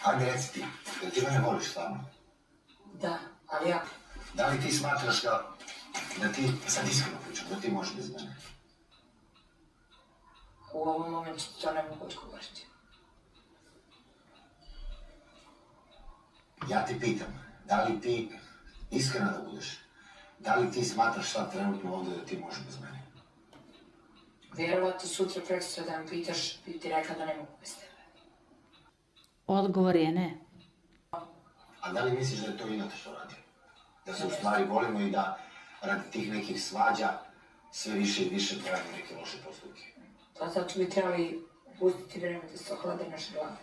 Ajde reci ti, jel ti mene voliš stvarno? Da, ali ja... Da li ti smatraš da ti, sad iskreno pričam, da ti možeš bez mene? U ovom momentu to ne mogu odgovoriti. Ja ti pitam, da li ti, iskreno da budeš, da li ti smatraš sad trenutno ovdje da ti možeš bez mene? Vjerovatno sutra prekstra da me pitaš, bi ti rekla da ne mogu bez tebe. Odgovor je ne. A da li misliš da je to inače što radi? Da se u stvari volimo i da radi tih nekih svađa sve više i više pravimo neke loše postupke? Pa zato bi trebali pustiti vreme da se ohlade naše glave.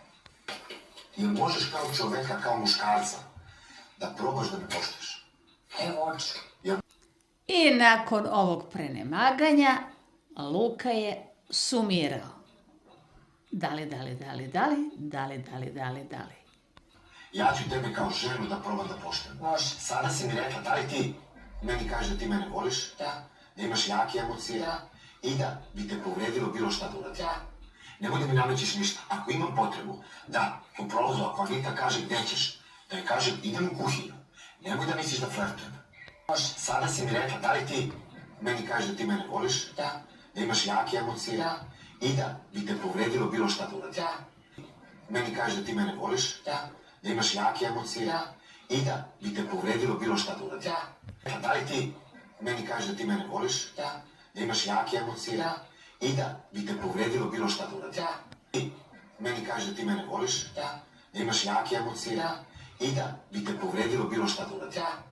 Jel možeš kao čoveka, kao muškarca, da probaš da me poštuješ? Evo oči. I nakon ovog prenemaganja, Luka je sumirao. Dali. Ja ću tebe kao ženu da probam da poštujem. Može. Sada si mi rekla, da li ti meni kažeš da ti mene voliš? Da. Da imaš jake emocije? Da. I da bi te povredilo bilo šta da uradim? Da. Nemoj da mi namećeš ništa. Ako imam potrebu, da, u prolazu, ako Anita kaže gde ćeš, da joj kažem idem u kuhinju. Nemoj da misliš da flirtujem. Može. Sada si mi rekla, da li ti meni kažeš da ti mene voliš? Da. Da imaš jake emocije? Da. I da bi te povredilo bilo šta da uradim? Da. Meni kažeš da ti mene voliš? Da. Da imaš jake emocije? Da. I da bi te povredilo bilo šta da uradim? Da. Da li ti meni kažeš da ti mene voliš? Da. Da imaš jake emocije? Da. I da bi te povredilo bilo šta da uradim? Da. Ti meni kažeš da ti mene voliš? Da. Da imaš jake emocije? Da. I da bi te povredilo bilo šta da uradim? Da.